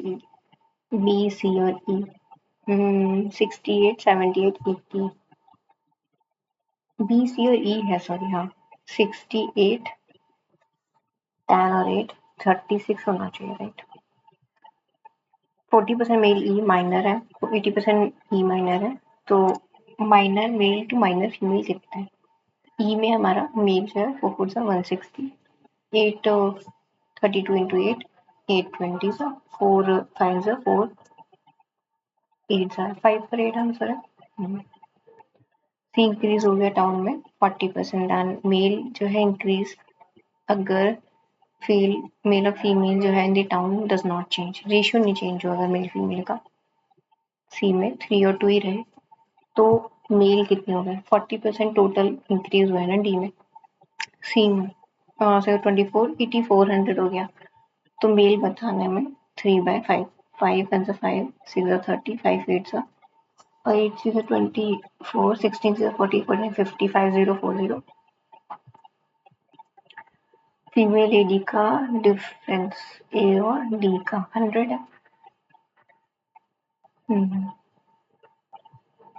और ई 68 78 80 बी सी और ई है सॉरी हाँ 68 10 और 8 36 होना चाहिए राइट 40% मेल ई माइनर है 80% ई माइनर है तो minor male to minor female कितना है ई में हमारा मेल जो है 4 4 160 8 32 इंटू 8 820 सा 4 5 सा 4 8 सा 5 पर 8 आंसर है। सी इंक्रीज हो गया टाउन में 40% एंड मेल जो है इंक्रीज अगर फील मेल और फीमेल जो है in the town does not change ratio नहीं चेंज होगा मेल फीमेल का सी में 3 और 2 ही रहे तो मेल कितने हो गए 40% टोटल इंक्रीज हुआ है ना डी में सी में से 24 8400 हो गया तो मेल बताने में 3/5 5 वन सा 5 6 सा 30 5 8 सा और 8 से 24 16 से 40 14 50 5040 फीमेल एडी का डिफरेंस ए और डी का 100 है।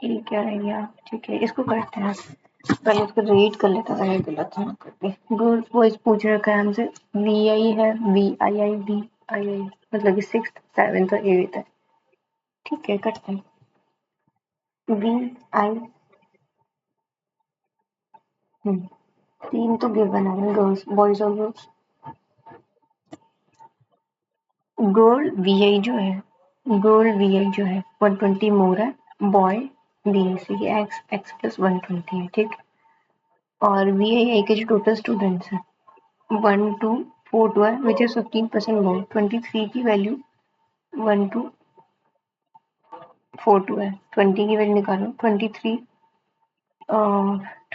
ये क्या रह गया ठीक है इसको करते हैं पहले इसको रीड कर लेते हैं गलत ना करके गुड वॉइस पूछ रखा है हमसे वी आई है वी आई आई वी आई आई मतलब कि 6th 7th और 8th है ठीक है करते हैं वी आई 3 तो गिवन है गर्ल्स बॉयज और गर्ल्स गर्ल वी आई जो है 120 मोर है boy B C X X plus 120 है ठीक और वी आई के जो टोटल स्टूडेंट्स हैं 1 to 4 to है विच इज 15% मोर 23 की वैल्यू 1 to 4 to है 20 की वैल्यू निकालो 23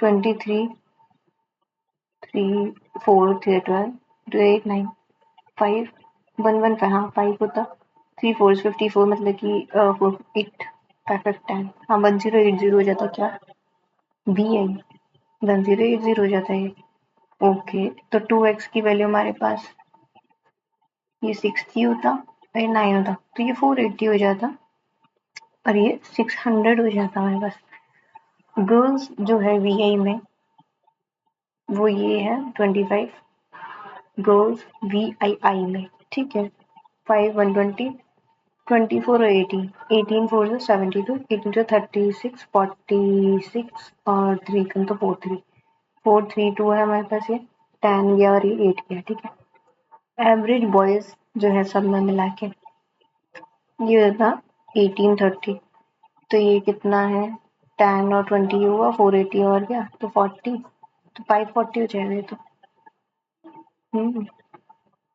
23 3 4 3 12 2 8 9 5 1 1 5 हाँ 5 होता 3 4 54 मतलब कि 8 5 5 10 हाँ 1080 हो जाता क्या बी आई 1080 हो जाता है ओके तो 2x की वैल्यू हमारे पास ये 60 होता और ये 9 होता तो ये 480 हो जाता और ये 600 हो जाता हमारे पास गर्ल्स जो है वीआई में वो ये है 25 गर्ल्स वीआईआई में ठीक है 5 120 24 और 18 18 4 से 72 18 से 36 46 और 3 कम तो 4 3 4 3 2 है हमारे पास ये 10 गया और ये 8 गया ठीक है एवरेज बॉयज जो है सब में मिला के ये था 1830 तो ये कितना है 10 और 20 हुआ 480 और क्या तो 40 तो 540 हो जाएगा ये तो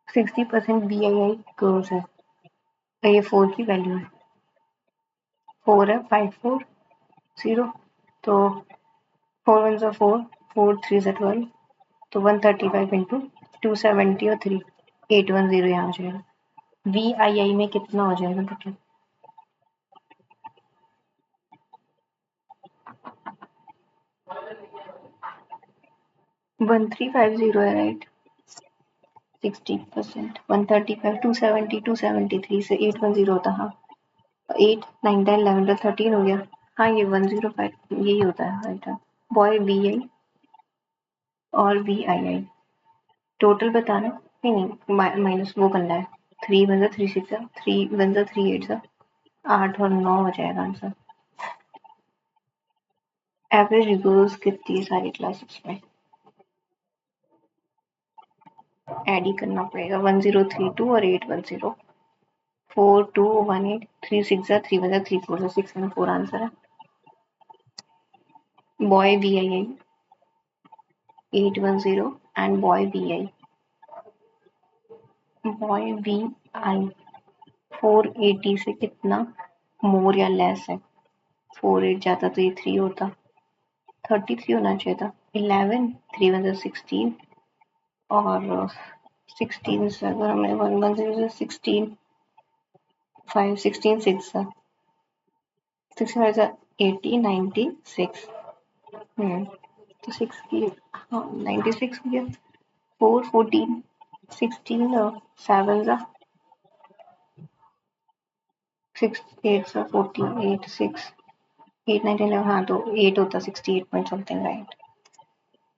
60% BII कर्व्स है ये 4 की वैल्यू है 4 है 540 तो 4 1 4 4 3 12 तो 135 इंटू 270 और 3 810 यहाँ हो जाएगा VII में कितना हो जाएगा टोटल 1350 है राइट 60% 135 270 273 से 810 होता हाँ 8 9 10 11 12 13 हो गया हाँ ये 105 यही होता है राइट बॉय BI और VII टोटल बताना नहीं नहीं माइनस वो करना है 3 वन 3 6 3 वन 3 8 8 और 9 हो जाएगा आंसर एवरेज रिवर्स कितनी है सारी क्लासेस में ऐड ही करना पड़ेगा 1032 और 810 4218 3 6 3 1 3 4 6 and 4 आंसर है boy VII 810 and boy VI boy VI 480 से कितना मोर या लेस है 48 जाता तो ये 3 होता 33 होना चाहिए था 11 3 1 16 और 16 से अगर हमें 110 16 5 16 6 है 6 80 96 तो 6 की हाँ 96 हो गया 4 14 16 7 जा 6 8 सा 48 6 8 9 11 हाँ तो 8 होता 68 पॉइंट समथिंग राइट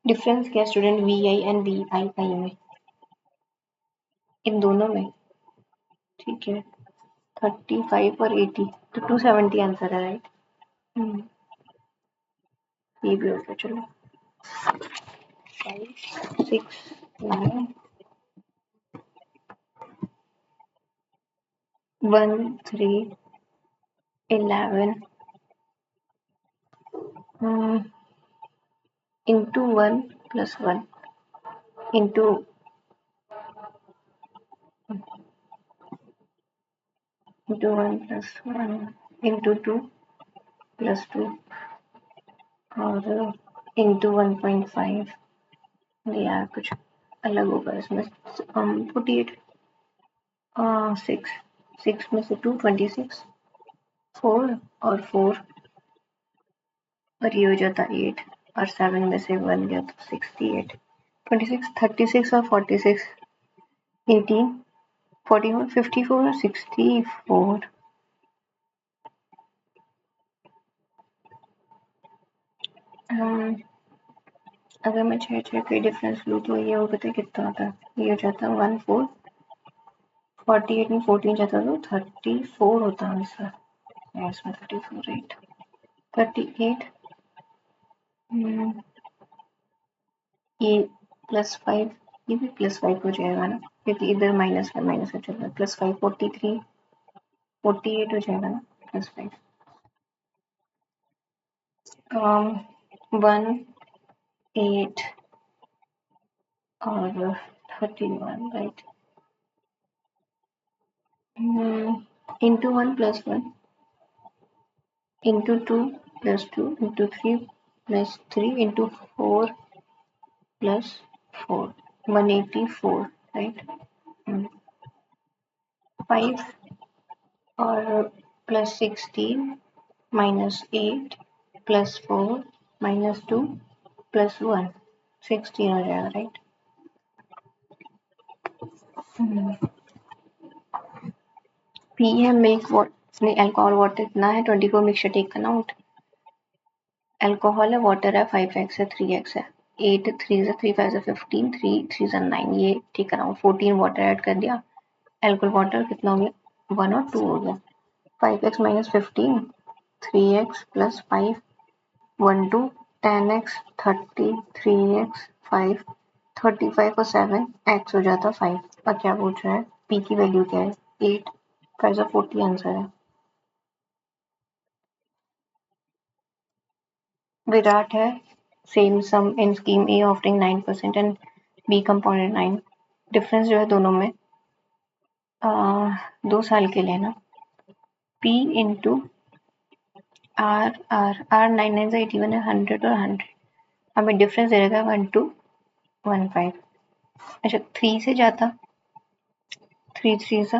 डिफरेंस क्या स्टूडेंट VI एंड VII में इन दोनों में ठीक है 35 और 80 तो 270 आंसर है राइट ये भी हो गया चलो 5 6 9 1 3 11 into 1 plus 1 into into 1 plus 1 into 2 plus 2 और into 1.5 यार कुछ अलग होगा इसमें 48 6 6 में से 2 26 4 और 4 और ये हो जाता 8 और 7 में से 1 गया तो 68 26 36 और 46 18 41 54 और 64 अगर मैं 6 का डिफरेंस लूँ तो ये हो पता कितना होता है ये हो जाता है 1 4 48 में 14 जाता तो 34 होता आंसर इसमें 34 राइट 38 ये +5 ये भी +5 हो जाएगा ना क्योंकि इधर माइनस का चल रहा है +5 43 48 हो जाएगा ना +5 1 8 और 31 right into 1 plus 1 into 2 plus 2 into 3 plus 3 into 4 plus 4 184 right 5 और plus 16 minus 8 plus 4 minus 2 plus 1 16 हो जाएगा राइट PM make what नहीं अल्कोहल वाटर कितना है 24 मिक्सचर टेक करना आउट अल्कोहल है वाटर है 5x है 3x है 8 3 से 3 5 से 15 3 3 से 9 ये ठीक कराऊँ 14 वाटर ऐड कर दिया अल्कोहल वाटर कितना हो गया 1 और 2 हो गया 5x minus 15 3x plus 5 1 2 10x 30 3x 5 35 और 7 x हो जाता 5 और क्या पूछ रहा है p की वैल्यू क्या है 8 5 40 आंसर है विराट है same sum in scheme A offering 9% and B compounded 9। Difference जो है दोनों में 2 साल के लिए ना P इंटू आर 9 से 81 है 100 और 100 हमें डिफरेंस दे रहेगा 1215। अच्छा 3 से जाता 3 सा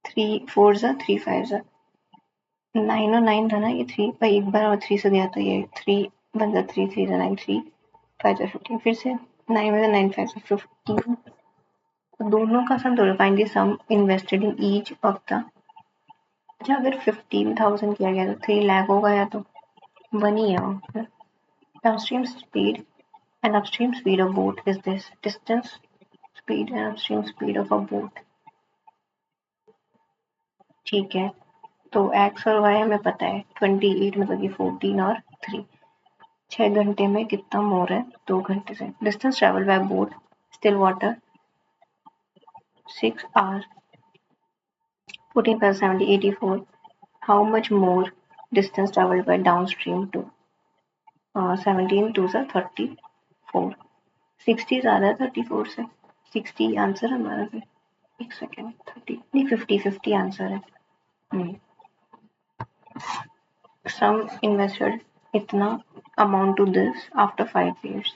3 4 सा 3 5 सा 9 और 9 था ना ये 3 पर एक बार और 3 से गया तो ये 3 बन जा 3 3 9 3 5 15 फिर से 9 में से 9 5 15 दोनों का सम थोड़ा find the sum invested in each of the. अच्छा अगर 15,000 किया गया तो 3 लाख हो गया तो 1 ही है वो। Downstream speed and upstream speed of boat is this distance speed and upstream speed of a boat. ठीक है तो एक्स और वाई हमें पता है 28 मतलब कि 14 और 3 6 घंटे में कितना मोर है 2 घंटे से। Distance travel by boat still water 6 hour 14 plus 70 84 how much more distance traveled by downstream to 17 2 से 34 60 ज़्यादा है 34 से 60 आंसर हमारा फिर एक सेकेंड 30 नहीं 50 आंसर है। सम इन्वेस्टेड इतना amount to this after 5 years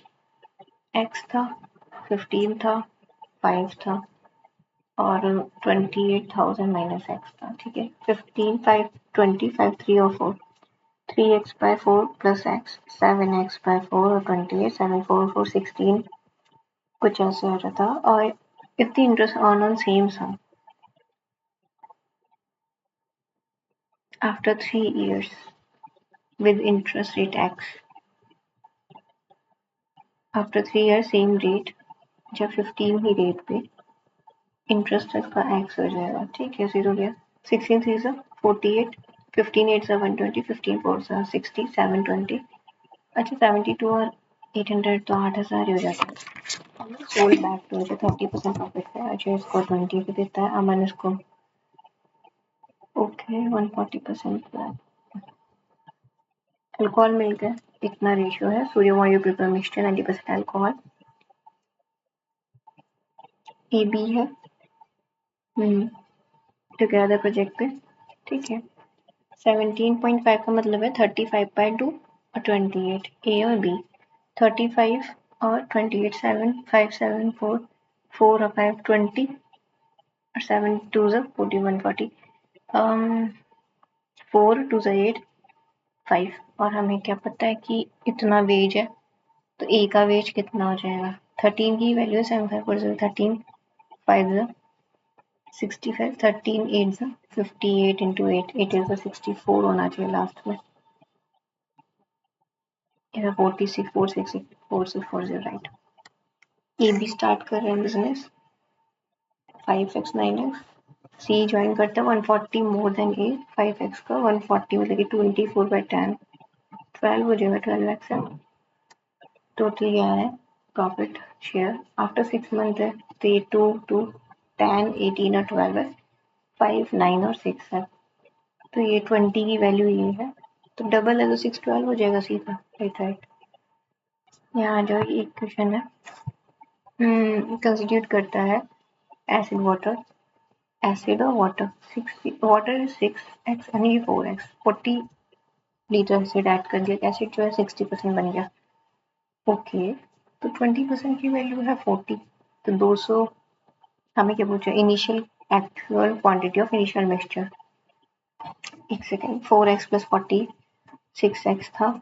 x था 15 था 5 था और 28,000 माइनस एक्स था। ठीक है 15 5 20 5 3 और 4 3x by 4 plus x 7x by 4 और 28 7 4 4 16 कुछ ऐसे आ रहा था और if the interest earned on same sum after 3 years with interest rate x after 3 years same rate जब 15 ही रेट पे इंटरेस्ट इसका x हो जाएगा। ठीक है 0 गया 16 3 से 48 15 8 से 120 15 4 से 60 7 20 अच्छा 72 और 800 तो 8,000 ही हो जाता है। सोल्ड बैक टू मुझे 30% प्रॉफिट है। अच्छा इसको 20 पे देता है अमन इसको ओके 140% अल्कोहल मिल गया इतना रेशियो है सोडियम वायु paper mixture 90% alcohol A B है टुगेदर प्रोजेक्ट पे। ठीक है 17.5 का मतलब है 35/2 और 28 ए और बी 35 और 28 7 5 7 4 4 और 5 20 और 7 2 40 140 4 2 8 5 और हमें क्या पता है कि इतना वेज है तो ए का वेज कितना हो जाएगा 13 की वैल्यू है 75 13 5 65 13 8 58 इंटू 8 8 इज 64 होना चाहिए लास्ट में 46 4640 राइट। ए बी स्टार्ट कर रहे हैं business 5x 9x C join करते हैं 140 मोर देन ए 5x का 140 मतलब कि 24/10 12 हो जाएगा 12x है टोटल क्या है प्रॉफिट शेयर आफ्टर 6 मंथ है तो ये 2 2 10 18 और 12 है 5 9 और 6 है तो ये 20 की वैल्यू ये है तो डबल है तो 6 12 हो जाएगा सीधा राइट राइट। यहाँ आ जाओ ये एक क्वेश्चन है कंस्टिट्यूट करता है एसिड वाटर एसिड और वाटर 6 वाटर इज 6x यानी 4x 40 लीटर एसिड ऐड कर दिया एसिड जो है 60% बन गया ओके तो 20% की वैल्यू है 40 तो 200 हमें क्या पूछा initial actual quantity of initial mixture एक सेकेंड 4x प्लस 40 6x था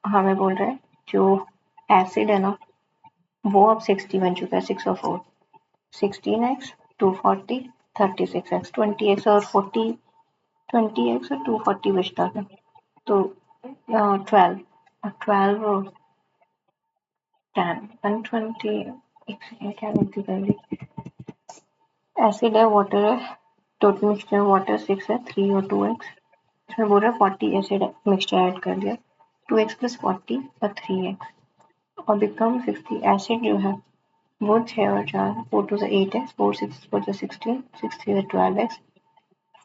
हमें बोल रहा है जो एसिड है ना वो अब 60 बन चुका है 6 और 4 16x 240 36x 20x और 40 20x और 240 बचता था तो 12 12 और 10 120 एक सेकेंड क्या गलती कर ली एसिड है वाटर है टोटल मिक्सचर वाटर 6 है 3 और 2x इसमें बोल रहा है 40 एसिड मिक्सचर ऐड कर दिया 2x प्लस 40 और 3x और बिकम 60 एसिड जो है वो 6 और 4 4 2 से 8x 4 6 4 से 16 6 3 से 12x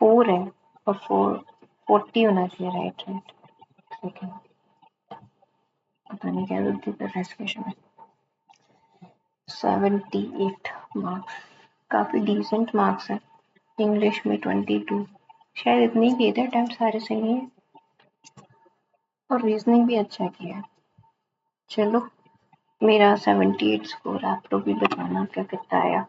4 है और 4 40 होना चाहिए। Right right. सेकेंड पता नहीं क्या गलती कर रहा है इस क्वेश्चन में। 78 मार्क्स, काफी डिसेंट मार्क्स है। इंग्लिश में 22, शायद इतने ही किए थे अटेम्प्ट, सारे सही है और रीजनिंग भी अच्छा किया है। चलो मेरा 78 स्कोर, आप लोग भी बताना क्या कितना आया।